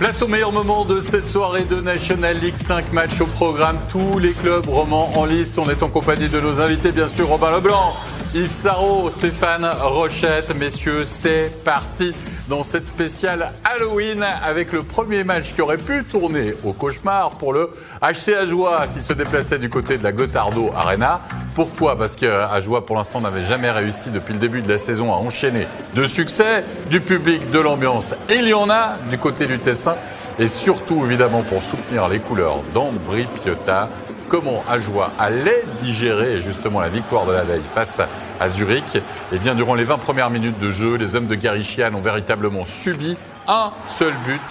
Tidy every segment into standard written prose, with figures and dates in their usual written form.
Place au meilleur moment de cette soirée de National League. 5 matchs au programme, tous les clubs romans en lice. On est en compagnie de nos invités, bien sûr, Robin Leblanc, Yves Sarraut, Stéphane Rochette. Messieurs, c'est parti dans cette spéciale Halloween avec le premier match qui aurait pu tourner au cauchemar pour le HC Ajoie qui se déplaçait du côté de la Gotardo Arena. Pourquoi ? Parce que Ajoie, pour l'instant, n'avait jamais réussi depuis le début de la saison à enchaîner de succès, du public, de l'ambiance. Et il y en a du côté du Tessin. Et surtout, évidemment, pour soutenir les couleurs d'Ambri Piotta. Comment Ajoie allait digérer justement la victoire de la veille face à Zurich. Et bien, durant les 20 premières minutes de jeu, les hommes de Gary Sheehan ont véritablement subi un seul but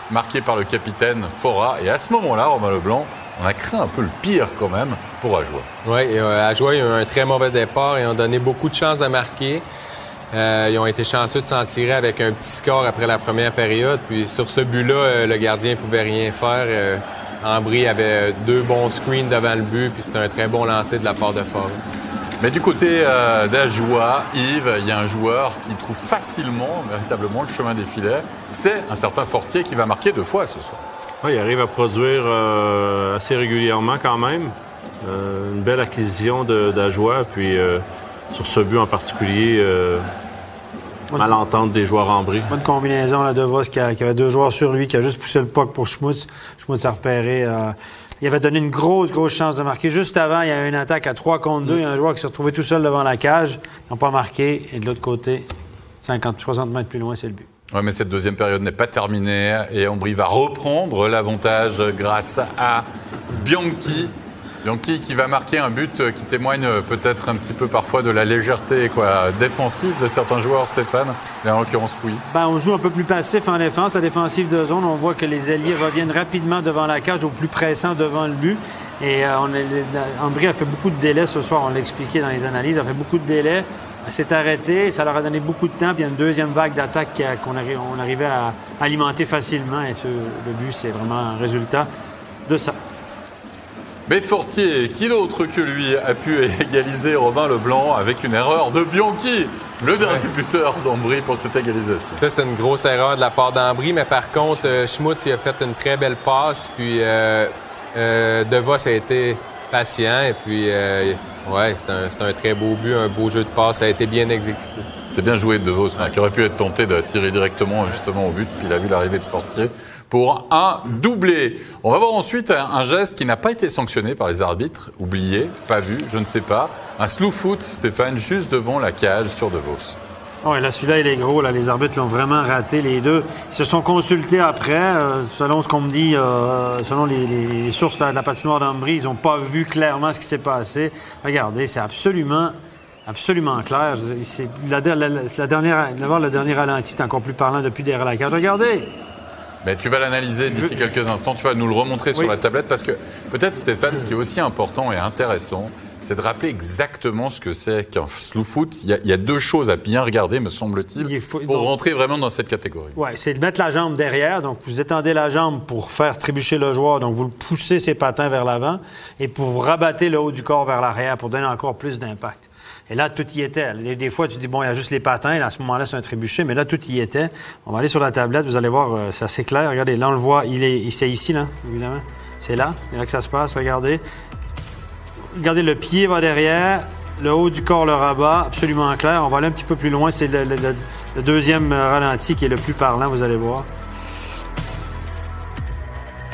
marqué par le capitaine Fora. Et à ce moment-là, Romain Leblanc, on a craint un peu le pire quand même pour Ajoie. Oui, Ajoie a eu un très mauvais départ et ont donné beaucoup de chances de marquer. Ils ont été chanceux de s'en tirer avec un petit score après la première période. Puis sur ce but-là, le gardien ne pouvait rien faire. Ambry avait 2 bons screens devant le but, puis c'était un très bon lancer de la part de Fora. Mais du côté d'Ajoie, Yves, il y a un joueur qui trouve facilement, véritablement, le chemin des filets. C'est un certain Fortier qui va marquer 2 fois ce soir. Oui, il arrive à produire assez régulièrement quand même. Une belle acquisition d'Ajoie. Puis sur ce but en particulier, malentente des joueurs Ambry. Bonne combinaison là, de Vos qui avait 2 joueurs sur lui, qui a juste poussé le puck pour Schmutz. Schmutz a repéré. Il avait donné une grosse chance de marquer. Juste avant, il y a eu une attaque à 3 contre 2. Il y a un joueur qui s'est retrouvé tout seul devant la cage. Ils n'ont pas marqué. Et de l'autre côté, 60 mètres plus loin, c'est le but. Oui, mais cette deuxième période n'est pas terminée et Ambry va reprendre l'avantage grâce à Bianchi. Bianchi qui va marquer un but qui témoigne peut-être un petit peu parfois de la légèreté défensive de certains joueurs, Stéphane, et en l'occurrence Pouilly. On joue un peu plus passif en défense. La défensive de zone, on voit que les ailiers reviennent rapidement devant la cage, au plus pressant devant le but. Et Ambry a fait beaucoup de délais ce soir, on l'a expliqué dans les analyses, a fait beaucoup de délais. Elle s'est arrêtée, ça leur a donné beaucoup de temps, puis il y a une deuxième vague d'attaque qu'on arrivait à alimenter facilement. Et le but, c'est vraiment un résultat de ça. Mais Fortier, qui d'autre que lui a pu égaliser Robin Leblanc avec une erreur de Bianchi, le dernier buteur d'Ambry pour cette égalisation. Ça, c'était une grosse erreur de la part d'Ambry, mais par contre, Schmutz, il a fait une très belle passe, puis De Vos a été patient, et puis c'est un très beau but, un beau jeu de passe, ça a été bien exécuté. C'est bien joué de Vos, qui aurait pu être tenté de tirer directement justement au but, puis il a vu l'arrivée de Fortier pour un doublé. On va voir ensuite un geste qui n'a pas été sanctionné par les arbitres, oublié, pas vu, je ne sais pas. Un slow foot, Stéphane, juste devant la cage sur De Vos. Oui, là, celui-là, il est gros. Là, les arbitres l'ont vraiment raté, les deux. Ils se sont consultés après. Selon ce qu'on me dit, selon les sources de la patinoire d'Ambry, ils n'ont pas vu clairement ce qui s'est passé. Regardez, c'est absolument clair. C'est le dernier ralenti est encore plus parlant depuis derrière la cage. Regardez! Mais tu vas l'analyser d'ici quelques instants, tu vas nous le remontrer sur la tablette parce que peut-être Stéphane, ce qui est aussi important et intéressant, c'est de rappeler exactement ce que c'est qu'un slow foot. Il y a 2 choses à bien regarder, me semble-t-il, pour rentrer vraiment dans cette catégorie. Oui, c'est de mettre la jambe derrière. Donc, vous étendez la jambe pour faire trébucher le joueur. Donc, vous le poussez ses patins vers l'avant et pour vous rabatter le haut du corps vers l'arrière pour donner encore plus d'impact. Et là, tout y était. Des fois, tu dis, bon, il y a juste les patins. Là, à ce moment-là, c'est un trébuchet. Mais là, tout y était. On va aller sur la tablette. Vous allez voir, c'est assez clair. Regardez, là, on le voit. C'est ici, là, évidemment. C'est là que ça se passe. Regardez. Regardez, le pied va derrière. Le haut du corps le rabat. Absolument clair. On va aller un petit peu plus loin. C'est le deuxième ralenti qui est le plus parlant. Vous allez voir.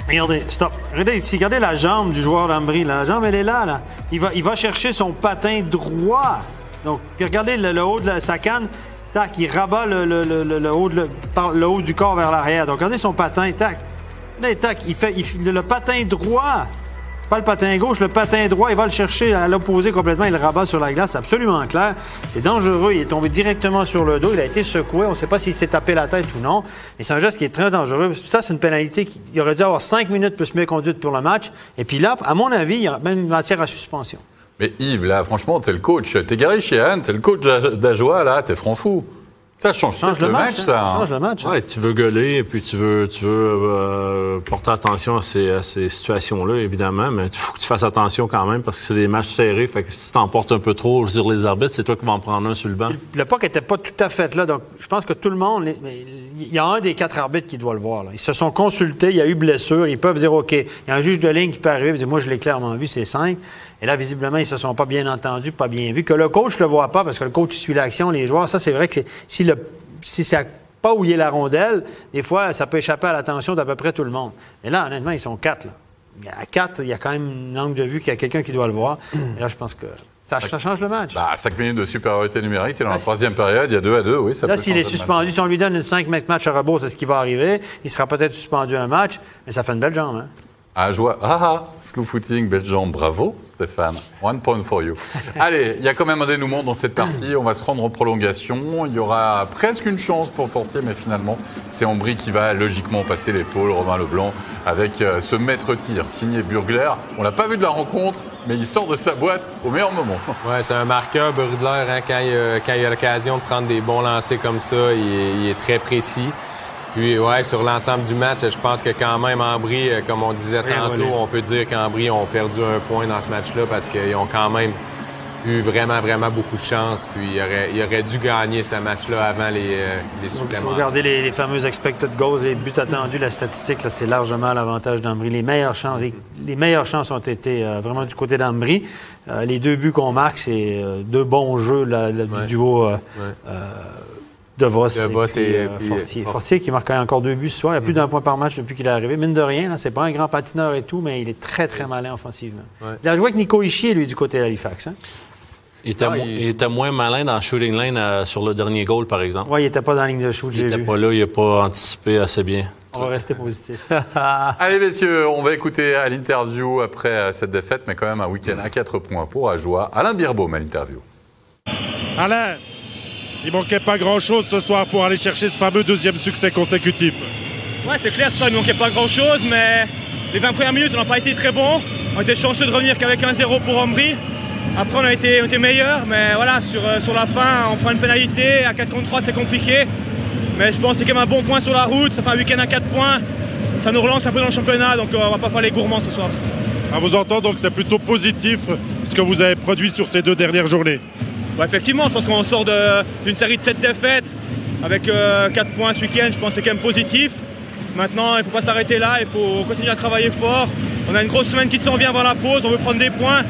Regardez, stop. Regardez ici, regardez la jambe du joueur d'Ambry. La jambe, elle est là. Il va chercher son patin droit. Donc, regardez le haut de sa canne. Tac, il rabat le haut du corps vers l'arrière. Donc, regardez son patin. Tac. Là, tac, il fait le patin droit. Pas le patin gauche, le patin droit, il va le chercher à l'opposé complètement, il le rabat sur la glace, c'est absolument clair. C'est dangereux, il est tombé directement sur le dos, il a été secoué, on ne sait pas s'il s'est tapé la tête ou non, mais c'est un geste qui est très dangereux. Ça, c'est une pénalité il aurait dû avoir 5 minutes plus mieux conduite pour le match. Et puis là, à mon avis, il y a même une matière à suspension. Mais Yves, là, franchement, t'es le coach, t'es Gary Sheehan, t'es le coach d'Ajoie, là, t'es franc fou. Ça change le match, ça. Ça change le match. Ouais, tu veux gueuler et puis tu veux porter attention à ces situations-là, évidemment, mais il faut que tu fasses attention quand même parce que c'est des matchs serrés. Fait que si tu t'emportes un peu trop sur les arbitres, c'est toi qui vas en prendre un sur le banc. Le puck n'était pas tout à fait là, donc je pense que tout le monde... Il y a un des 4 arbitres qui doit le voir. Là. Ils se sont consultés, il y a eu blessure, ils peuvent dire OK, il y a un juge de ligne qui peut arriver et dire moi je l'ai clairement vu, c'est 5. Et là, visiblement, ils se sont pas bien entendus, pas bien vus. Que le coach le voit pas parce que le coach suit l'action, les joueurs, ça c'est vrai que si ça pas où il est la rondelle, des fois, ça peut échapper à l'attention d'à peu près tout le monde. Mais là, honnêtement, ils sont 4. Là. À 4, il y a quand même une angle de vue qu'il y a quelqu'un qui doit le voir. Et là, je pense que ça change le match. 5 minutes de supériorité numérique, et dans la troisième période, il y a 2-2, oui, ça là, peut s'il est suspendu, si on lui donne une 5 matchs à rebours, c'est ce qui va arriver. Il sera peut-être suspendu un match, mais ça fait une belle jambe. Hein? Slow footing, belle jambe, bravo Stéphane. 1 point for you. Allez, il y a quand même un dénouement dans cette partie, on va se rendre en prolongation, il y aura presque une chance pour Fortier, mais finalement, c'est Ambry qui va logiquement passer l'épaule, Robin Leblanc, avec ce maître-tir signé Burgler. On l'a pas vu de la rencontre, mais il sort de sa boîte au meilleur moment. Ouais, c'est un marqueur, Burgler, hein, quand il a l'occasion de prendre des bons lancers comme ça, il est très précis. Puis, ouais, sur l'ensemble du match, je pense que quand même, Ambry, comme on disait tantôt, on peut dire qu'Ambry ont perdu un point dans ce match-là parce qu'ils ont quand même eu vraiment, vraiment beaucoup de chance. Puis, il aurait dû gagner ce match-là avant les suppléments. Si vous regardez les fameux expected goals et buts attendus, la statistique, là, c'est largement l'avantage d'Ambry. Les meilleures chances ont été vraiment du côté d'Ambry. Les 2 buts qu'on marque, c'est 2 bons jeux du duo DeVos et Fortier. Fortier qui marque encore 2 buts ce soir. Il y a plus d'1 point par match depuis qu'il est arrivé. Mine de rien, c'est pas un grand patineur et tout, mais il est très, très malin offensivement. Ouais. Il a joué avec Nico Hischier, lui, du côté d'Halifax. Hein? Il était moins malin dans le shooting lane sur le dernier goal, par exemple. Oui, il n'était pas dans la ligne de shoot, j'ai vu. Il n'était pas là, il n'a pas anticipé assez bien. On va rester positif. Allez, messieurs, on va écouter à l'interview après cette défaite, mais quand même un week-end à 4 points pour Ajoie. Alain Birbaume à l'interview. Alain, il manquait pas grand-chose ce soir pour aller chercher ce fameux 2e succès consécutif. Ouais, c'est clair, ce soir, il manquait pas grand-chose, mais les 20 premières minutes, on n'a pas été très bons. On était chanceux de revenir qu'avec 1-0 pour Ambry. Après, on a été meilleurs, mais voilà, sur la fin, on prend une pénalité. À 4 contre 3, c'est compliqué. Mais je pense que c'est quand même un bon point sur la route. Ça fait un week-end à 4 points. Ça nous relance un peu dans le championnat, donc on va pas faire les gourmands ce soir. À vous entendre, donc c'est plutôt positif ce que vous avez produit sur ces 2 dernières journées. Ouais, effectivement, je pense qu'on sort d'une série de 7 défaites avec 4 points ce week-end. Je pense que c'est quand même positif. Maintenant, il ne faut pas s'arrêter là, il faut continuer à travailler fort. On a une grosse semaine qui s'en vient avant la pause, on veut prendre des points.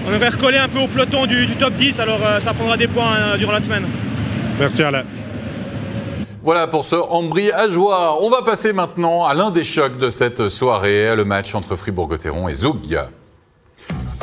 On devrait recoller un peu au peloton du top 10, alors ça prendra des points durant la semaine. Merci Alain. Voilà pour ce Ambry Ajoie. On va passer maintenant à l'un des chocs de cette soirée, le match entre Fribourg-Gotteron et Zoug.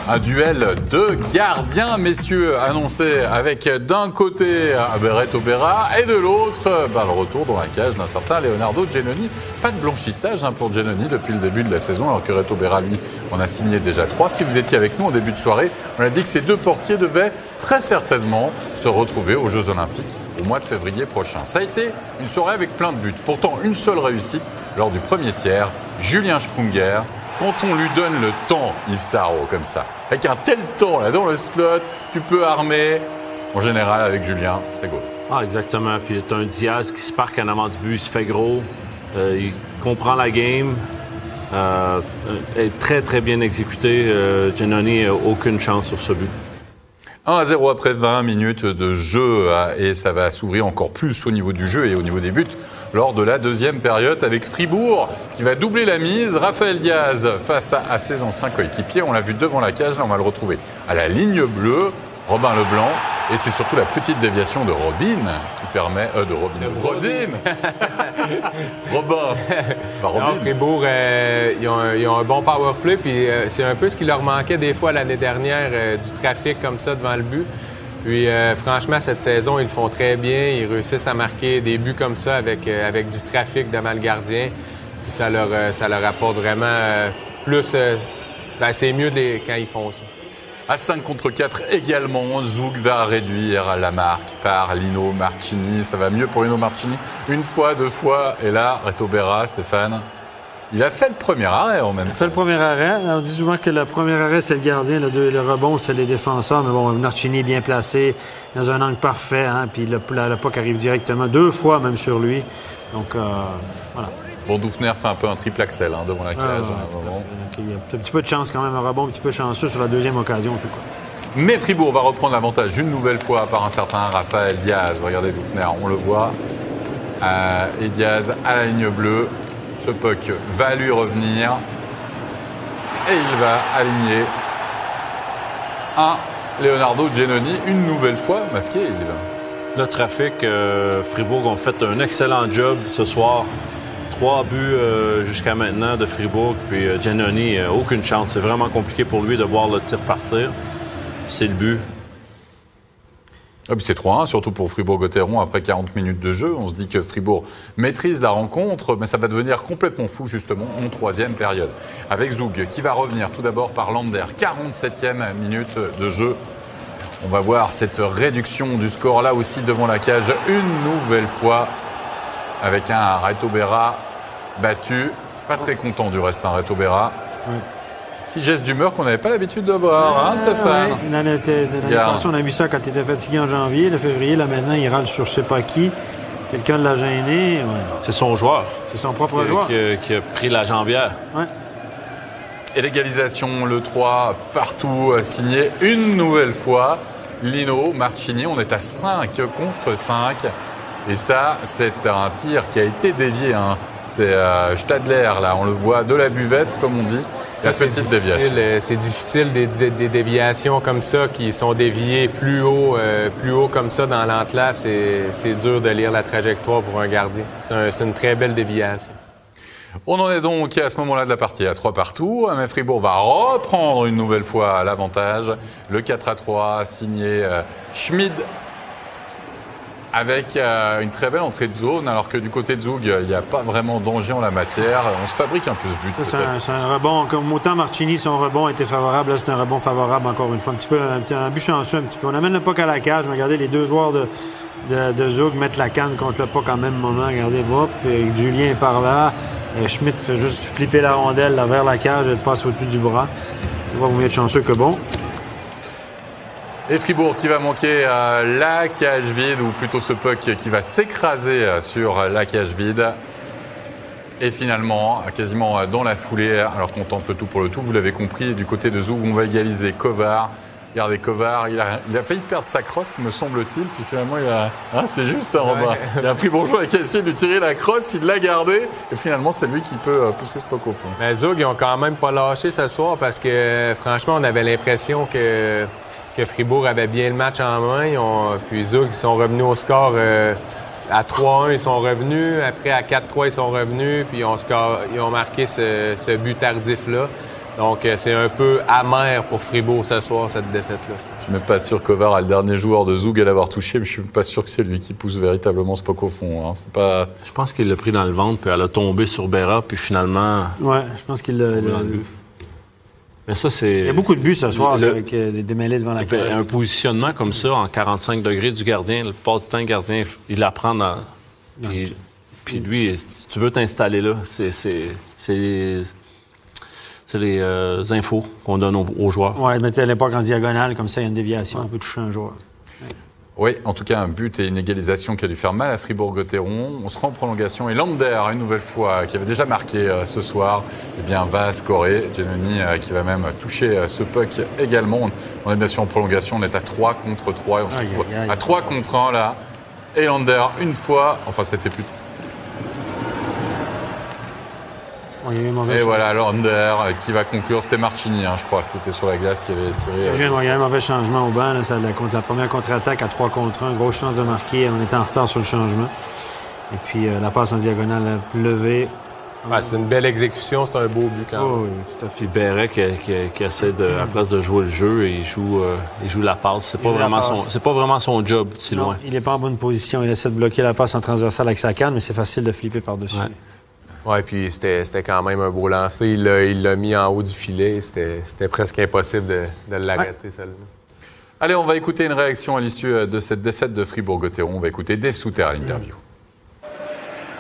Un duel de gardiens, messieurs, annoncé avec d'un côté Reto Berra et de l'autre le retour dans la cage d'un certain Leonardo Giannoni. Pas de blanchissage pour Giannoni depuis le début de la saison, alors que Reto Berra, lui, en a signé déjà 3. Si vous étiez avec nous en début de soirée, on a dit que ces 2 portiers devaient très certainement se retrouver aux Jeux Olympiques au mois de février prochain. Ça a été une soirée avec plein de buts. Pourtant, une seule réussite lors du premier tiers, Julien Sprunger. Quand on lui donne le temps, Yves Sarrault, comme ça, avec un tel temps là dans le slot, tu peux armer. En général, avec Julien, c'est goal. Ah, exactement. Puis tu as un Diaz qui se parque en avant du but, il se fait gros. Il comprend la game. Est très, très bien exécuté. Giannoni n'a aucune chance sur ce but. 1-0 après 20 minutes de jeu et ça va s'ouvrir encore plus au niveau du jeu et au niveau des buts lors de la deuxième période avec Fribourg qui va doubler la mise. Raphaël Diaz face à ses anciens coéquipiers. On l'a vu devant la cage, là on va le retrouver à la ligne bleue. Robin Leblanc et c'est surtout la petite déviation de Robin qui permet Rodin. Robin. Non, Fribourg, ils ont un bon power play puis c'est un peu ce qui leur manquait des fois l'année dernière du trafic comme ça devant le but. Puis franchement cette saison ils le font très bien, ils réussissent à marquer des buts comme ça avec du trafic devant le gardien. Puis ça leur apporte vraiment plus. C'est mieux quand ils font ça. À 5 contre 4 également, Zoug va réduire la marque par Lino Marchini. Ça va mieux pour Lino Marchini. Une fois, 2 fois. Et là, Reto Berra, Stéphane. Il a fait le premier arrêt en même temps. Il fait le premier arrêt. On dit souvent que le premier arrêt, c'est le gardien. Le rebond, c'est les défenseurs. Mais bon, Narcini bien placé, dans un angle parfait. Hein, puis le puck arrive directement 2 fois même sur lui. Donc, voilà. Bon, Dufner fait un peu un triple axel devant la cage. Il y a un petit peu de chance quand même, un rebond un petit peu chanceux sur la deuxième occasion en tout cas. Mais Fribourg va reprendre l'avantage une nouvelle fois par un certain Raphaël Diaz. Regardez Dufner, on le voit. Et Diaz à la ligne bleue. Ce puck va lui revenir. Et il va aligner un Leonardo Giannoni une nouvelle fois masqué. Le trafic, Fribourg ont fait un excellent job ce soir. 3 buts jusqu'à maintenant de Fribourg. Puis Giannoni, aucune chance. C'est vraiment compliqué pour lui de voir le tir partir. C'est le but. Ah, c'est 3-1, surtout pour Fribourg-Gotteron après 40 minutes de jeu. On se dit que Fribourg maîtrise la rencontre, mais ça va devenir complètement fou justement en troisième période. Avec Zug qui va revenir tout d'abord par Lander, 47e minute de jeu. On va voir cette réduction du score là aussi devant la cage une nouvelle fois avec un Reto Berra battu. Pas très content du reste, un Reto Berra. Oui. Petit geste d'humeur qu'on n'avait pas l'habitude de voir, Stéphane? Oui. L'année passée, on a vu ça quand il était fatigué en janvier. Le février, là maintenant, il râle sur je sais pas qui. Quelqu'un l'a gêné. Ouais. C'est son joueur. C'est son propre joueur. Qui a pris la jambière. Ouais. Et l'égalisation, le 3, partout signé une nouvelle fois. Lino Marcini, on est à 5 contre 5. Et ça, c'est un tir qui a été dévié. C'est Stadler, là, on le voit, de la buvette, comme on dit. Ça, c'est difficile des déviations comme ça qui sont déviées plus haut comme ça dans l'entelas. C'est dur de lire la trajectoire pour un gardien. C'est une très belle déviation. On en est donc à ce moment-là de la partie à 3 partout. Mais Fribourg va reprendre une nouvelle fois l'avantage. Le 4-3 signé Schmid avec une très belle entrée de zone, alors que du côté de Zug, il n'y a pas vraiment de danger en la matière. On se fabrique un peu ce but. C'est un rebond, comme autant Marcini, son rebond était favorable. Là, c'est un rebond favorable encore une fois. Un but chanceux un petit peu. On amène le puck à la cage. Regardez, les deux joueurs de Zug mettent la canne contre le puck en même moment. Regardez, hop, et Julien est par là. Schmidt fait juste flipper la rondelle là, vers la cage. Elle passe au-dessus du bras. On va vous mettre chanceux que bon. Et Fribourg qui va manquer la cage vide, ou plutôt ce puck qui va s'écraser sur la cage vide. Et finalement, quasiment dans la foulée, alors qu'on tente le tout pour le tout, vous l'avez compris, du côté de Zug, on va égaliser Kovar. Regardez, Kovar, il a failli perdre sa crosse, me semble-t-il, puis finalement, c'est juste, Robin. Il y a un Fribourgeois qui a essayé de lui tirer la crosse, il l'a gardée, et finalement, c'est lui qui peut pousser ce puck au fond. Mais Zug, ils ont quand même pas lâché ce soir, parce que, franchement, on avait l'impression que Fribourg avait bien le match en main. Puis Zug, ils sont revenus au score à 3-1, ils sont revenus. Après, à 4-3, ils sont revenus. Puis ils ont marqué ce but tardif-là. Donc, c'est un peu amer pour Fribourg ce soir, cette défaite-là. Je suis même pas sûr que Kovar est le dernier joueur de Zug à l'avoir touché, mais je suis pas sûr que c'est lui qui pousse véritablement ce puck au fond. C'est pas... Je pense qu'il l'a pris dans le ventre, puis elle a tombé sur Berra, puis finalement... Ouais, je pense qu'il l'a... Mais ça, c'est... Il y a beaucoup de buts ce soir avec des démêlés devant la cage. Un positionnement comme ça, en 45 degrés du gardien, le pas du temps, le gardien, il apprend dans... Puis lui, si tu veux t'installer là, c'est les infos qu'on donne aux joueurs. Oui, mais à l'époque, en diagonale, comme ça, il y a une déviation, on peut toucher un joueur. Oui, en tout cas, un but et une égalisation qui a dû faire mal à Fribourg-Gotteron. On se rend en prolongation et Lander, une nouvelle fois, qui avait déjà marqué ce soir, va scorer. Giannoni qui va même toucher ce puck également. On est bien sûr en prolongation, on est à 3 contre 3 et on se trouve à 3 contre 1 là. Et Lander, une fois, enfin c'était plus... Et voilà, Lander qui va conclure. C'était Marcini, je crois, qui était sur la glace, qui avait tiré. Il y a eu un mauvais changement au banc. Là, la première contre-attaque à 3 contre 1. Grosse chance de marquer. On était en retard sur le changement. Et puis la passe en diagonale a levé. C'est une belle exécution. C'est un beau but quand même. Oui, tout à fait. Puis Berra qui essaie à place de jouer le jeu, et il joue la passe. C'est pas vraiment son job si loin. Il n'est pas en bonne position. Il essaie de bloquer la passe en transversale avec sa canne, mais c'est facile de flipper par-dessus. Ouais. Oui, puis c'était quand même un beau lancer. Il l'a mis en haut du filet. C'était presque impossible de l'arrêter, celle-là. Allez, on va écouter une réaction à l'issue de cette défaite de Fribourg-Gotteron. On va écouter Dave Souter à l'interview.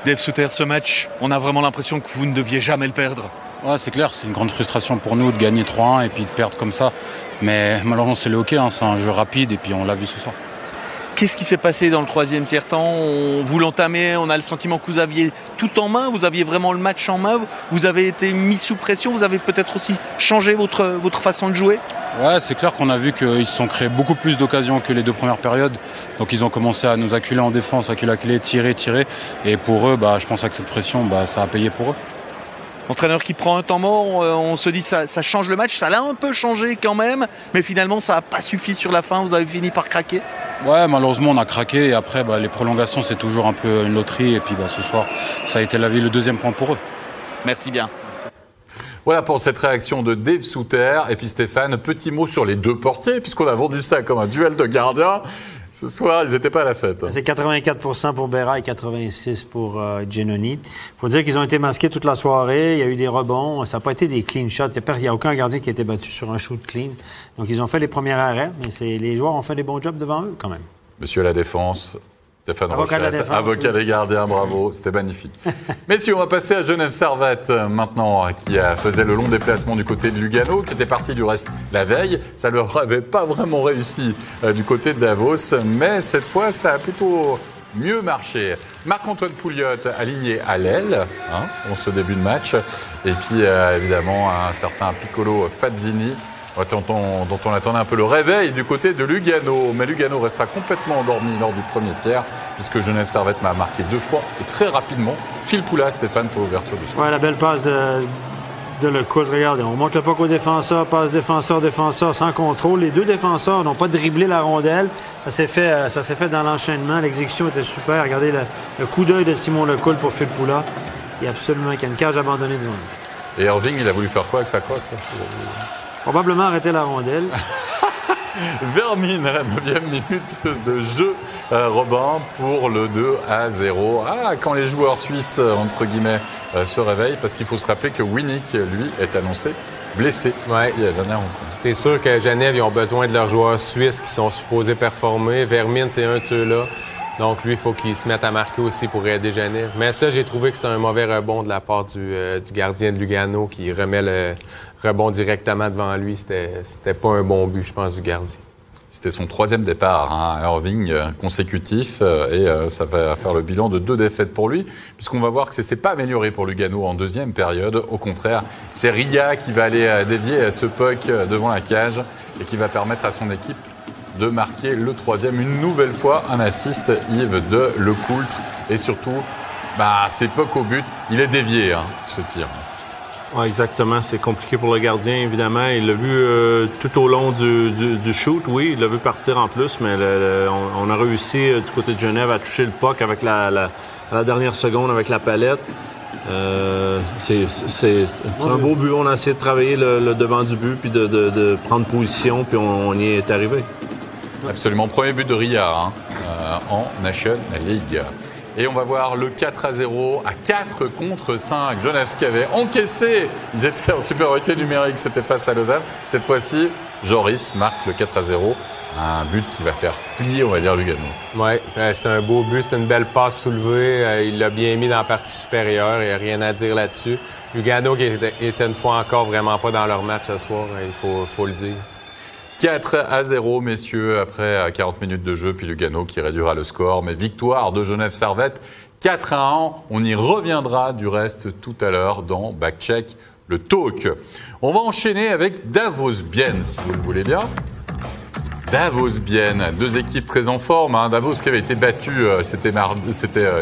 Dave Souter, ce match, on a vraiment l'impression que vous ne deviez jamais le perdre. Ouais, c'est clair, c'est une grande frustration pour nous de gagner 3-1 et puis de perdre comme ça. Mais malheureusement, c'est le hockey, hein, c'est un jeu rapide et puis on l'a vu ce soir. Qu'est-ce qui s'est passé dans le troisième tiers-temps? Vous l'entamez, on a le sentiment que vous aviez tout en main, vous aviez vraiment le match en main, vous avez été mis sous pression, vous avez peut-être aussi changé votre façon de jouer? Ouais, c'est clair qu'on a vu qu'ils se sont créés beaucoup plus d'occasions que les 2 premières périodes. Donc ils ont commencé à nous acculer en défense, acculer, tirer. Et pour eux, je pense que cette pression, ça a payé pour eux. Entraîneur qui prend un temps mort, on se dit ça change le match, ça l'a un peu changé quand même, mais finalement ça n'a pas suffi sur la fin, vous avez fini par craquer. Ouais, malheureusement on a craqué et après les prolongations c'est toujours un peu une loterie et puis ce soir ça a été le 2e point pour eux. Merci bien. Voilà pour cette réaction de Dave Souter. Et puis Stéphane, petit mot sur les 2 portiers, puisqu'on a vendu ça comme un duel de gardiens. Ce soir, ils n'étaient pas à la fête. C'est 84% pour Berra et 86% pour Giannoni. Il faut dire qu'ils ont été masqués toute la soirée. Il y a eu des rebonds. Ça n'a pas été des clean shots. Il n'y a aucun gardien qui a été battu sur un shoot clean. Donc, ils ont fait les premiers arrêts, mais les joueurs ont fait des bons jobs devant eux quand même. Monsieur à la défense, Stéphane Rochette, avocat des gardiens, bravo, c'était magnifique. Messieurs, on va passer à Genève Servette maintenant, qui faisait le long déplacement du côté de Lugano, qui était parti du reste la veille. Ça ne leur avait pas vraiment réussi du côté de Davos, mais cette fois, ça a plutôt mieux marché. Marc-Antoine Pouliot aligné à l'aile en ce début de match, et puis évidemment un certain Piccolo Fazzini, dont on attendait un peu le réveil du côté de Lugano. Mais Lugano restera complètement endormi lors du premier tiers, puisque Genève Servette m'a marqué 2 fois et très rapidement. Phil Poula, Stéphane, pour l'ouverture du score. Ouais, la belle passe de Lecoultre. Regardez, on monte le puck au défenseur, passe défenseur sans contrôle. Les 2 défenseurs n'ont pas dribblé la rondelle. Ça s'est fait dans l'enchaînement. L'exécution était super. Regardez le coup d'œil de Simon Lecoultre pour Phil Poula. Il y a absolument une cage abandonnée devant lui. Et Irving, il a voulu faire quoi avec sa crosse là? Probablement arrêter la rondelle. Vermine à la 9e minute de jeu, Robin, pour le 2-0. Quand les joueurs suisses, entre guillemets, se réveillent, parce qu'il faut se rappeler que Winnick, lui, est annoncé blessé. Ouais. Il y a la dernière rencontre. C'est sûr que Genève, ils ont besoin de leurs joueurs suisses qui sont supposés performer. Vermine, c'est un de ceux-là. Donc, lui, il faut qu'il se mette à marquer aussi pour aider Genève. Mais ça, j'ai trouvé que c'était un mauvais rebond de la part du gardien de Lugano qui remet le rebond directement devant lui. C'était pas un bon but, je pense, du gardien. C'était son 3e départ, Irving, consécutif, et ça va faire le bilan de 2 défaites pour lui, puisqu'on va voir que ça ne s'est pas amélioré pour Lugano en 2e période. Au contraire, c'est Ria qui va aller dévier ce puck devant la cage et qui va permettre à son équipe de marquer le 3e. Une nouvelle fois, un assist, Yves, de Lecoultre. Et surtout, c'est puck au but. Il est dévié, ce tir. Ouais, exactement. C'est compliqué pour le gardien, évidemment. Il l'a vu tout au long du shoot, oui. Il l'a vu partir en plus, mais on a réussi du côté de Genève à toucher le puck avec la dernière seconde avec la palette. C'est un beau but. On a essayé de travailler le devant du but, puis de prendre position, puis on y est arrivé. Absolument. Premier but de Ria en National League. Et on va voir le 4-0 à 4 contre 5. Genève qui avait encaissé. Ils étaient en supériorité numérique. C'était face à Lausanne. Cette fois-ci, Joris marque le 4-0. Un but qui va faire plier, on va dire, Lugano. Oui, c'était un beau but. C'était une belle passe soulevée. Il l'a bien mis dans la partie supérieure. Il n'y a rien à dire là-dessus. Lugano qui était une fois encore vraiment pas dans leur match ce soir. Il faut le dire. 4-0, messieurs, après 40 minutes de jeu, puis Lugano qui réduira le score. Mais victoire de Genève Servette, 4-1. On y reviendra du reste tout à l'heure dans Backcheck, le talk. On va enchaîner avec Davos-Bienne, si vous le voulez bien. Davos-Bienne, 2 équipes très en forme. Davos qui avait été battu, c'était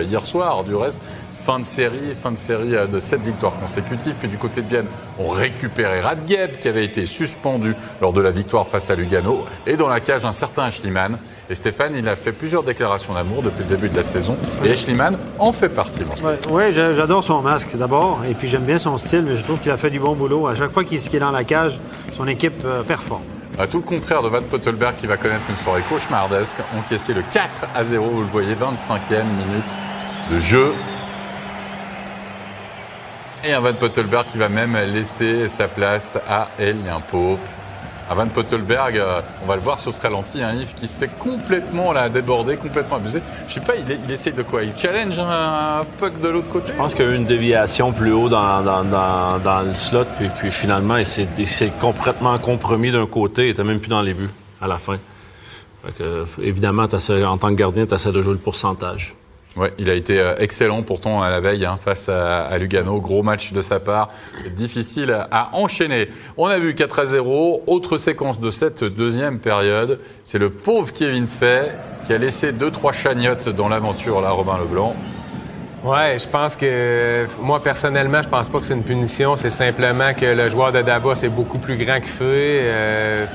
hier soir, du reste. Fin de série de 7 victoires consécutives. Puis du côté de Bienne, on récupérait Radgeb qui avait été suspendu lors de la victoire face à Lugano. Et dans la cage, un certain Schliemann. Et Stéphane, il a fait plusieurs déclarations d'amour depuis le début de la saison. Et Schliemann en fait partie. Oui, j'adore son masque d'abord. Et puis j'aime bien son style, mais je trouve qu'il a fait du bon boulot. À chaque fois qu'il est dans la cage, son équipe performe. À tout le contraire de Van Pottelberg qui va connaître une soirée cauchemardesque. Encaissé le 4-0, vous le voyez, 25e minute de jeu. Et un Van Pottelberg qui va même laisser sa place à Elien Pope. Van Pottelberg, on va le voir sur ce ralenti, Yves, qui se fait complètement déborder, complètement abusé. Je sais pas, il essaie de quoi? Il challenge un puck de l'autre côté? Je pense qu'il y a eu une déviation plus haut dans le slot, puis finalement, il s'est complètement compromis d'un côté, il était même plus dans les buts à la fin. Fait que, évidemment, en tant que gardien, tu essaies de jouer le pourcentage. Ouais, il a été excellent pourtant à la veille face à Lugano. Gros match de sa part, difficile à enchaîner. On a vu 4-0. Autre séquence de cette deuxième période, c'est le pauvre Kevin Fay qui a laissé 2-3 chagnottes dans l'aventure, là, Robin Leblanc. Ouais, je pense que moi personnellement, je pense pas que c'est une punition. C'est simplement que le joueur de Davos est beaucoup plus grand que Fay.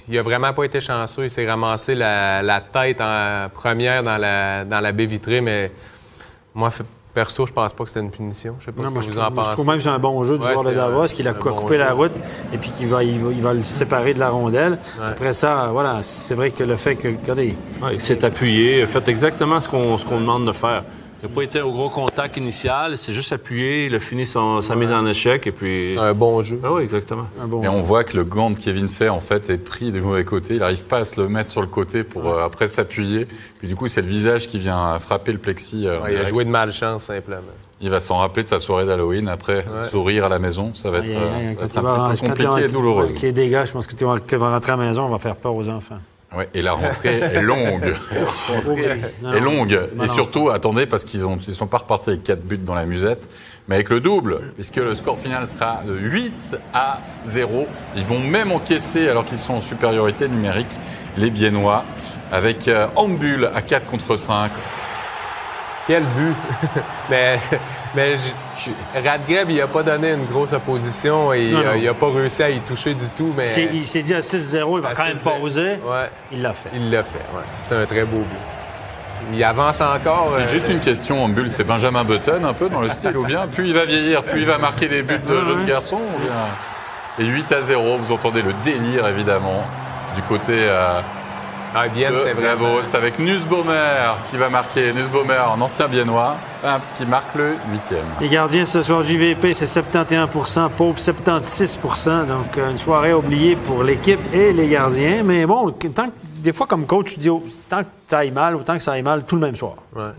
Il a vraiment pas été chanceux. Il s'est ramassé la tête en première dans la baie vitrée, mais moi, perso, je pense pas que c'était une punition. Je sais pas ce que vous en pensez. Je trouve même que c'est un bon jeu du joueur de Davos, qu'il a coupé la route et puis qu'il va le séparer de la rondelle. Ouais. Après ça, voilà, c'est vrai que le fait que, regardez... Ouais, il s'est appuyé, il a fait exactement ce qu'on demande de faire. Il n'a pas été au gros contact initial, c'est juste appuyé, il a fini sa mise en échec et puis... C'est un bon jeu. Ah oui, exactement. Et on voit que le gant de Kevin Fay, en fait, est pris du mauvais côté. Il n'arrive pas à se le mettre sur le côté pour après s'appuyer. Puis du coup, c'est le visage qui vient frapper le plexi. Il a joué de malchance, simplement. Il va s'en rappeler de sa soirée d'Halloween. Après, sourire à la maison, ça va être un petit peu compliqué et douloureux. Avec les dégâts, je pense que tu vas rentrer à la maison, on va faire peur aux enfants. Ouais, et la rentrée est longue. Et surtout, attendez, parce qu'ils sont pas repartis avec 4 buts dans la musette, mais avec le double, puisque le score final sera de 8-0. Ils vont même encaisser, alors qu'ils sont en supériorité numérique, les Biennois, avec Ambul à 4 contre 5. Quel but! mais Radgreb, il n'a pas donné une grosse opposition et il n'a pas réussi à y toucher du tout. Mais il s'est dit à 6-0, il va quand même pas oser. Ouais. Il l'a fait. Ouais. C'est un très beau but. Il avance encore. Juste une question, Ambul, c'est Benjamin Button un peu dans le style, ou bien plus il va vieillir, plus il va marquer des buts de jeunes garçons, ou bien... Et 8-0, vous entendez le délire évidemment du côté... de Davos avec Nussbaumer qui va marquer. Nussbaumer, un ancien Biennois, qui marque le 8e. Les gardiens ce soir, JVP, c'est 71%, Pope 76%. Donc, une soirée oubliée pour l'équipe et les gardiens. Mais bon, des fois, comme coach, tu dis, tant que ça aille mal, autant que ça aille mal tout le même soir. Ouais.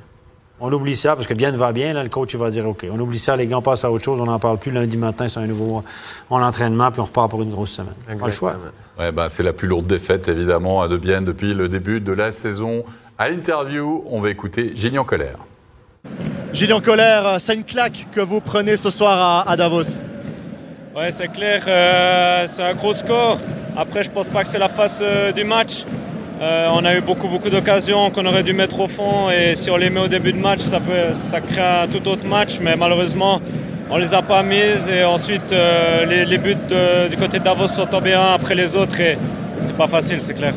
On oublie ça parce que bien va bien. Là, le coach il va dire OK, on oublie ça, les gars, on passe à autre chose, on n'en parle plus. Lundi matin, c'est un nouveau entraînement, puis on repart pour une grosse semaine. Exactement. Pas le choix. Ouais, c'est la plus lourde défaite, évidemment, de Bienne depuis le début de la saison. À l'interview, on va écouter Gillian Colère. Gillian Colère, c'est une claque que vous prenez ce soir à Davos. Oui, c'est clair, c'est un gros score. Après, je ne pense pas que c'est la face du match. On a eu beaucoup d'occasions qu'on aurait dû mettre au fond et si on les met au début de match, ça crée un tout autre match. Mais malheureusement, on ne les a pas mises et ensuite les buts du côté de Davos sont tombés un après les autres et c'est pas facile, c'est clair.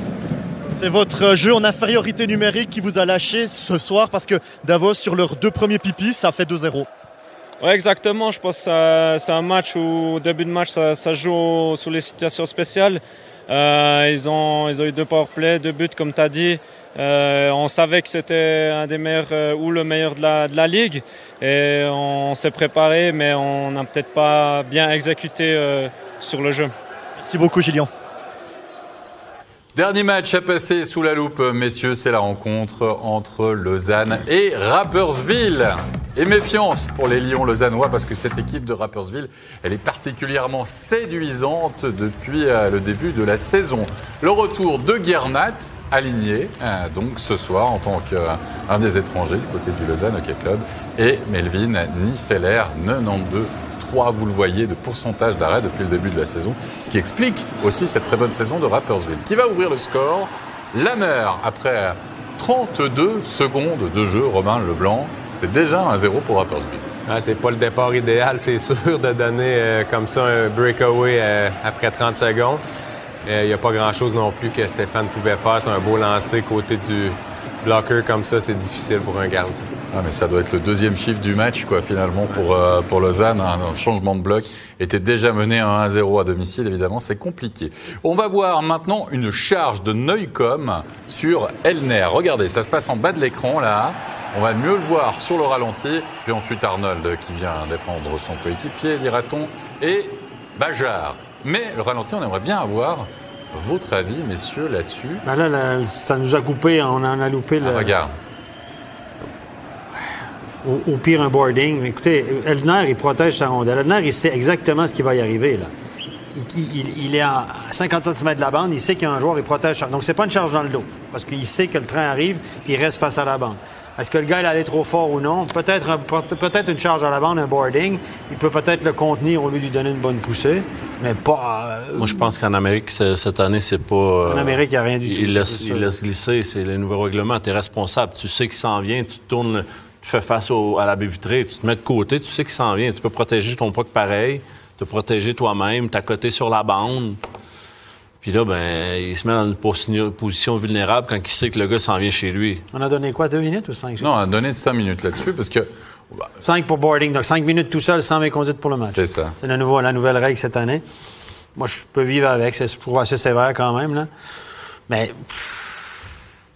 C'est votre jeu en infériorité numérique qui vous a lâché ce soir parce que Davos, sur leurs 2 premiers pipis, ça fait 2-0. Oui, exactement. Je pense que c'est un match où, au début de match, ça joue sous les situations spéciales. Ils ont eu 2 powerplays, 2 buts, comme tu as dit. On savait que c'était un des meilleurs ou le meilleur de la ligue. Et on s'est préparé, mais on n'a peut-être pas bien exécuté sur le jeu. Merci beaucoup, Gillian. Dernier match à passer sous la loupe, messieurs, c'est la rencontre entre Lausanne et Rapperswil. Et méfiance pour les Lions lausannois parce que cette équipe de Rapperswil, elle est particulièrement séduisante depuis le début de la saison. Le retour de Guernat, aligné donc ce soir en tant qu'un des étrangers du côté du Lausanne Hockey Club, et Melvin Nifeller, 92. Vous le voyez, de pourcentage d'arrêt depuis le début de la saison, ce qui explique aussi cette très bonne saison de Rapperswil. Qui va ouvrir le score? Lammer, après 32 secondes de jeu, Robin Leblanc, c'est déjà 1-0 pour Rapperswil. C'est pas le départ idéal, c'est sûr, de donner comme ça un breakaway après 30 secondes. Il n'y a pas grand-chose non plus que Stéphane pouvait faire. C'est un beau lancer côté du bloqueur comme ça, c'est difficile pour un gardien. Mais ça doit être le 2e chiffre du match, quoi, finalement, pour Lausanne. Un changement de bloc était déjà mené à 1-0 à domicile, évidemment, c'est compliqué. On va voir maintenant une charge de Neukom sur Elner. Regardez, ça se passe en bas de l'écran, là. On va mieux le voir sur le ralenti. Puis ensuite, Arnold qui vient défendre son coéquipier, dira-t-on, et Bajard. Mais le ralenti, on aimerait bien avoir votre avis, messieurs, là-dessus. Ben là, ça nous a coupé, on en a loupé le... Regarde. Au pire, un boarding. Mais écoutez, Eldner, il protège sa rondelle. Eldner, il sait exactement ce qui va y arriver, là. Il est à 50 cm de la bande, il sait qu'il y a un joueur, il protège. Donc, c'est pas une charge dans le dos, parce qu'il sait que le train arrive, puis il reste face à la bande. Est-ce que le gars, il allait trop fort ou non? Peut-être une charge à la bande, un boarding. Il peut peut-être le contenir au lieu de lui donner une bonne poussée, mais pas... Moi, je pense qu'en Amérique, cette année, c'est pas... En Amérique, il n'y a rien du tout. Il laisse glisser, c'est le nouveau règlement. Tu es responsable, tu sais qu'il s'en vient, tu te tournes, tu fais face à la baie vitrée, tu te mets de côté, tu sais qu'il s'en vient. Tu peux protéger ton puck pareil, te protéger toi-même, t'accoter sur la bande. Puis là, ben, il se met dans une position vulnérable quand il sait que le gars s'en vient chez lui. On a donné quoi, 2 minutes ou 5? Non, on a donné 5 minutes là-dessus parce que... 5 pour boarding, donc 5 minutes tout seul, sans méconduite pour le match. C'est ça. C'est la nouvelle règle cette année. Moi, je peux vivre avec, je trouve assez sévère quand même, là. Mais...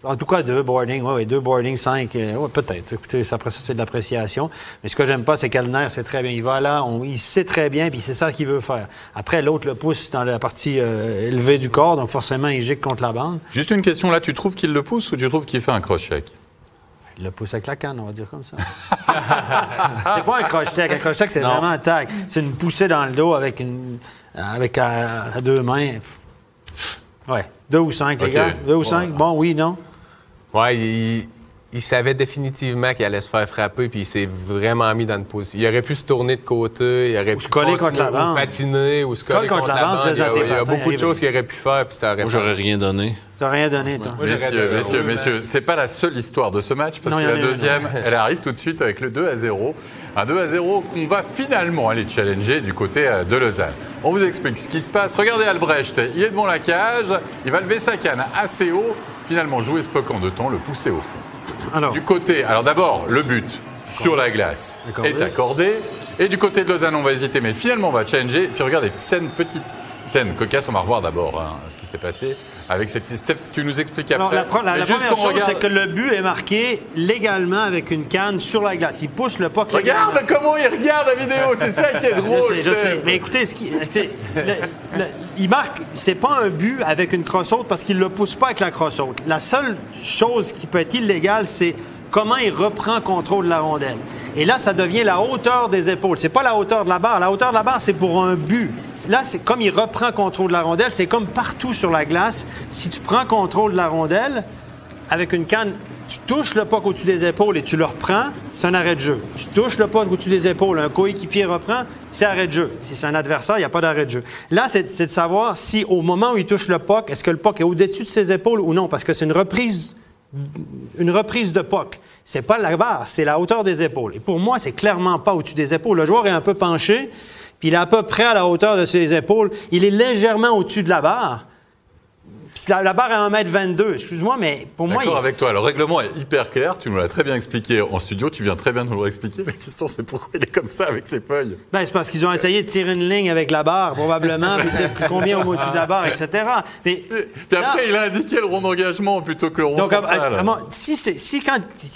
En tout cas, 2 boarding, oui, 2 boarding, 5, peut-être. Écoutez, après ça, c'est de l'appréciation. Mais ce que j'aime pas, c'est qu'Eldner, c'est très bien. Il va là, il sait très bien, puis c'est ça qu'il veut faire. Après, l'autre le pousse dans la partie élevée du corps, donc forcément, il gicle contre la bande. Juste une question là, tu trouves qu'il le pousse ou tu trouves qu'il fait un cross-check? Il le pousse avec la canne, on va dire comme ça. C'est pas un cross-check. Un cross-check, c'est vraiment un tag. C'est une poussée dans le dos avec à 2 mains. Ouais. 2 ou 5, les gars? 2 ou 5? Bon, oui, non? Oui, il savait définitivement qu'il allait se faire frapper, puis il s'est vraiment mis dans une position. Il aurait pu se tourner de côté, il aurait pu se coller contre la bande, ou patiner, ou se coller contre la bande. Il y a beaucoup de choses qu'il aurait pu faire, puis ça aurait... Moi, j'aurais rien donné. T'as rien donné, toi? Messieurs, c'est pas la seule histoire de ce match, parce que la deuxième, elle arrive tout de suite avec le 2-0. Un 2-0 qu'on va finalement aller challenger du côté de Lausanne. On vous explique ce qui se passe. Regardez Albrecht, il est devant la cage, il va lever sa canne assez haut, finalement jouer ce puck en 2 temps, le pousser au fond. Du côté, alors d'abord, le but sur la glace est accordé. Et du côté de Lausanne, on va hésiter, mais finalement, on va challenger. Puis regardez, petite scène cocasse, on va revoir d'abord ce qui s'est passé avec cette... Steph, tu nous expliques après. La première chose, c'est que le but est marqué légalement avec une canne sur la glace. Il pousse le puck légalement. Regarde comment il regarde la vidéo, c'est ça qui est drôle. Je sais. Mais écoutez, il marque, c'est pas un but avec une crosse-haute parce qu'il le pousse pas avec la crosse-haute. La seule chose qui peut être illégale, c'est comment il reprend contrôle de la rondelle. Et là, ça devient la hauteur des épaules. C'est pas la hauteur de la barre. La hauteur de la barre, c'est pour un but. Là, c'est comme il reprend contrôle de la rondelle. C'est comme partout sur la glace. Si tu prends contrôle de la rondelle, avec une canne, tu touches le puck au-dessus des épaules et tu le reprends, c'est un arrêt de jeu. Tu touches le puck au-dessus des épaules, un coéquipier reprend, c'est arrêt de jeu. Si c'est un adversaire, il n'y a pas d'arrêt de jeu. Là, c'est de savoir si, au moment où il touche le puck, est-ce que le puck est au-dessus de ses épaules ou non, parce que c'est une reprise de puck. C'est pas la barre, c'est la hauteur des épaules. Et pour moi, c'est clairement pas au-dessus des épaules. Le joueur est un peu penché, puis il est à peu près à la hauteur de ses épaules. Il est légèrement au-dessus de la barre. Puis la barre est à 1,22 m. Excuse-moi, mais pour moi... D'accord avec toi. Le règlement est hyper clair. Tu nous l'as très bien expliqué en studio. Tu viens très bien de nous l'expliquer. La question, c'est pourquoi il est comme ça avec ses feuilles. Ben, c'est parce qu'ils ont essayé de tirer une ligne avec la barre, probablement, puis combien au-dessus de la barre, etc. Puis après, il a indiqué le rond d'engagement plutôt que le rond central. Si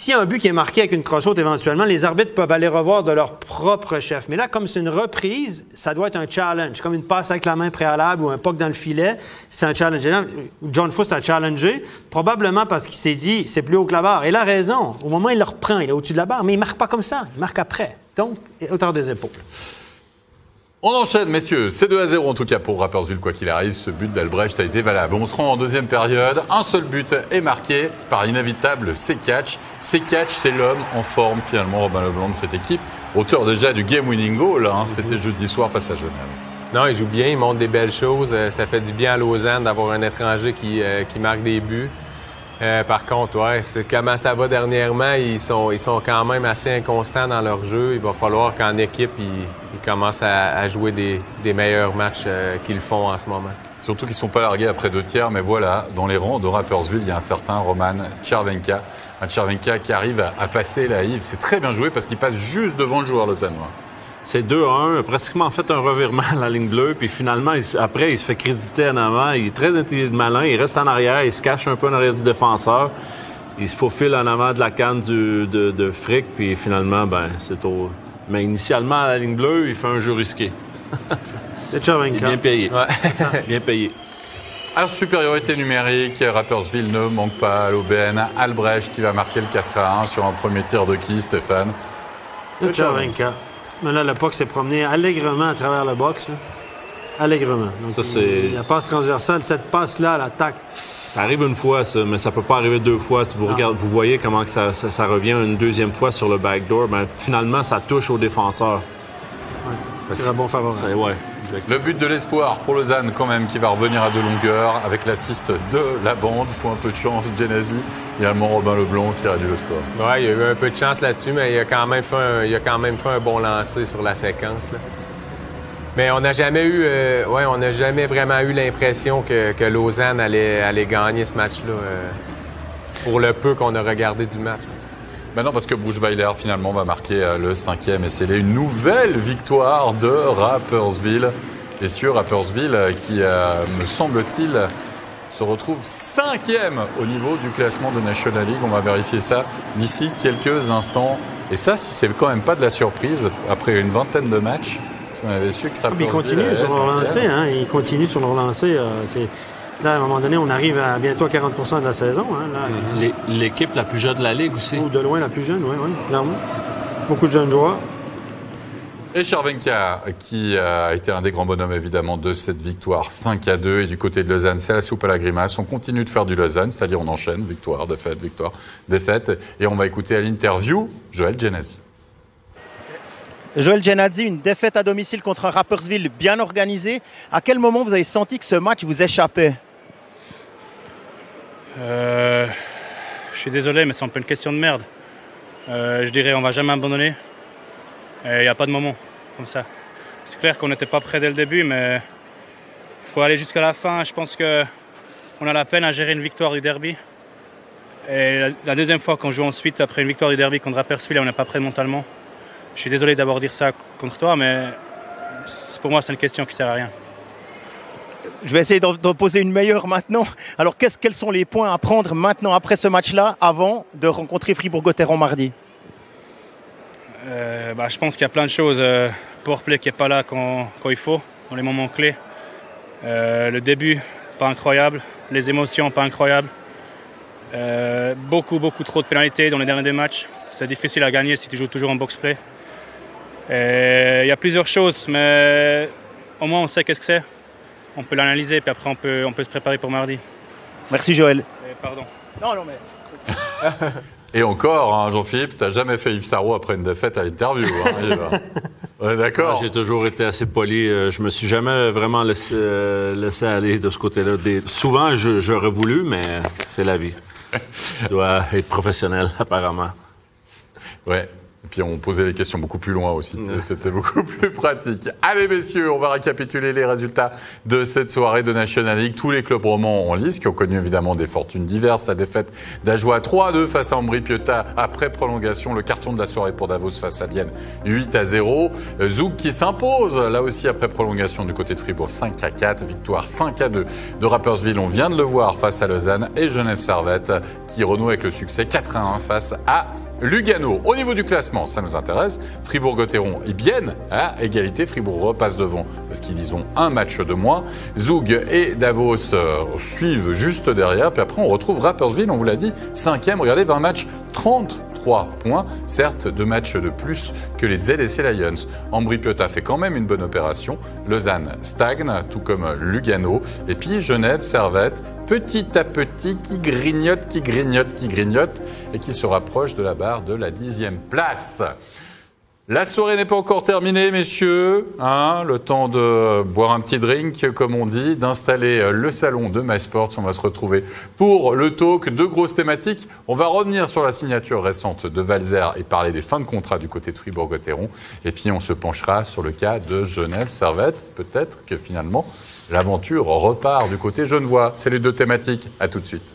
y a un but qui est marqué avec une crosse-haute, éventuellement, les arbitres peuvent aller revoir de leur propre chef. Mais là, comme c'est une reprise, ça doit être un challenge. Comme une passe avec la main préalable ou un puck dans le filet, c'est un challenge. Et là, John Fuss a challengé, probablement parce qu'il s'est dit c'est plus haut que la barre. Et il a raison. Au moment où il le reprend, il est au-dessus de la barre, mais il ne marque pas comme ça. Il marque après. Donc, hauteur des épaules. On enchaîne, messieurs. C'est 2-0 en tout cas pour Rapperswil, quoi qu'il arrive. Ce but d'Albrecht a été valable. On se rend en deuxième période. Un seul but est marqué par l'inévitable Sekac. Sekac, c'est l'homme en forme, finalement, Robin Leblanc, de cette équipe. Auteur déjà du game-winning goal. C'était jeudi soir face à Genève. Non, il joue bien, il montre des belles choses. Ça fait du bien à Lausanne d'avoir un étranger qui marque des buts. Par contre, comment ça va dernièrement, ils sont quand même assez inconstants dans leur jeu. Il va falloir qu'en équipe, ils commencent à jouer des meilleurs matchs qu'ils font en ce moment. Surtout qu'ils ne sont pas largués après 2 tiers, mais voilà, dans les rangs de Rapperswil, il y a un certain Roman Tchervenka. Un Tchervenka qui arrive à passer la Yves. C'est très bien joué parce qu'il passe juste devant le joueur lausannois. C'est 2-1, pratiquement fait un revirement à la ligne bleue, puis finalement, après, il se fait créditer en avant. Il est très malin, il reste en arrière, il se cache un peu en arrière du défenseur. Il se faufile en avant de la canne de Frick, puis finalement, c'est au... Mais initialement, à la ligne bleue, il fait un jeu risqué. C'est Cervenka. Bien payé. Ouais. Bien payé. Alors, supériorité numérique, Rapperswil ne manque pas à l'aubaine. Albrecht qui va marquer le 4-1 sur un premier tir de qui, Stéphane? C'est Cervenka. Mais là, le puck s'est promené allègrement à travers le box. Là. Allègrement. Donc, ça, c'est... La passe transversale, cette passe-là, l'attaque. Ça arrive une fois, ça, mais ça peut pas arriver deux fois. Vous voyez comment que ça revient une deuxième fois sur le backdoor. Ben, finalement, ça touche au défenseur. Ouais. C'est un bon favorable. Ouais, le but de l'espoir pour Lausanne, quand même, qui va revenir à de longueur avec l'assist de la bande. Il faut un peu de chance, Genasi. Également Robin Leblanc qui réduit le score. Ouais, il y a eu un peu de chance là-dessus, mais il a quand même fait un bon lancer sur la séquence. Là. Mais on n'a jamais vraiment eu l'impression que Lausanne allait gagner ce match-là pour le peu qu'on a regardé du match. Non, parce que Buchweiler, finalement, va marquer le 5e et sceller une nouvelle victoire de Rapperswil. Messieurs, Rapperswil qui, me semble-t-il, se retrouve 5e au niveau du classement de National League. On va vérifier ça d'ici quelques instants. Et ça, c'est quand même pas de la surprise, après une vingtaine de matchs. On avait su que il continue sur leur lancée. Hein? Il continue sur leur lancée. Là, à un moment donné, on arrive à bientôt à 40% de la saison. Hein, là. L'équipe la plus jeune de la Ligue aussi. Ou de loin la plus jeune, oui, clairement. Beaucoup de jeunes joueurs. Et Cervenka, qui a été un des grands bonhommes, évidemment, de cette victoire 5-2. Et du côté de Lausanne, c'est la soupe à la grimace. On continue de faire du Lausanne, c'est-à-dire on enchaîne victoire, défaite. Et on va écouter à l'interview Joël Genasi. Joël Genasi, une défaite à domicile contre un Rapperswil bien organisé. À quel moment vous avez senti que ce match vous échappait? Je suis désolé, mais c'est un peu une question de merde. Je dirais on va jamais abandonner. Il n'y a pas de moment comme ça. C'est clair qu'on n'était pas prêt dès le début, mais il faut aller jusqu'à la fin. Je pense qu'on a la peine à gérer une victoire du derby. Et la deuxième fois qu'on joue ensuite, après une victoire du derby contre Rapperswil, on n'est pas prêt mentalement. Je suis désolé d'abord dire ça contre toi, mais pour moi, c'est une question qui ne sert à rien. Je vais essayer d'en poser une meilleure maintenant. Alors, quels sont les points à prendre maintenant, après ce match-là, avant de rencontrer Fribourg-Gotteron mardi? Je pense qu'il y a plein de choses. Powerplay qui n'est pas là quand il faut, dans les moments clés. Le début, pas incroyable. Les émotions, pas incroyables. Beaucoup trop de pénalités dans les derniers deux matchs. C'est difficile à gagner si tu joues toujours en box-play. Il y a plusieurs choses, mais au moins on sait qu'est-ce que c'est. On peut l'analyser, puis après on peut se préparer pour mardi. Merci Joël. Pardon. Non, mais... Et encore, hein, Jean-Philippe, tu n'as jamais fait Yves Sarrault après une défaite à l'interview. Hein, on est d'accord? J'ai toujours été assez poli. Je me suis jamais vraiment laissé aller de ce côté-là. Souvent, j'aurais voulu, mais c'est la vie. Je dois être professionnel, apparemment. Ouais. Et puis on posait les questions beaucoup plus loin aussi, c'était beaucoup plus pratique. Allez messieurs, on va récapituler les résultats de cette soirée de National League. Tous les clubs romans en lice qui ont connu évidemment des fortunes diverses. La défaite d'Ajoie 3-2 face à Ambri-Piotta après prolongation. Le carton de la soirée pour Davos face à Bienne 8-0. Zouk qui s'impose là aussi après prolongation du côté de Fribourg 5-4. Victoire 5-2 de Rapperswil, on vient de le voir face à Lausanne. Et Genève Servette qui renoue avec le succès 4-1 face à Lugano. Au niveau du classement, ça nous intéresse. Fribourg-Gotteron et Bienne à égalité. Fribourg repasse devant parce qu'ils ont un match de moins. Zoug et Davos suivent juste derrière. Puis après, on retrouve Rapperswil, on vous l'a dit, 5e. Regardez, 20 matchs, 33 points. Certes, 2 matchs de plus que les ZSC Lions. Ambri-Piotta fait quand même une bonne opération. Lausanne stagne, tout comme Lugano. Et puis Genève, Servette, petit à petit, qui grignote et qui se rapproche de la barre de la 10e place. La soirée n'est pas encore terminée, messieurs. Le temps de boire un petit drink, comme on dit, d'installer le salon de MySports. On va se retrouver pour le talk. 2 grosses thématiques. On va revenir sur la signature récente de Valzer et parler des fins de contrat du côté de Fribourg-Gotteron. Et puis, on se penchera sur le cas de Genève-Servette. Peut-être que finalement, l'aventure repart du côté genevois. C'est les 2 thématiques. À tout de suite.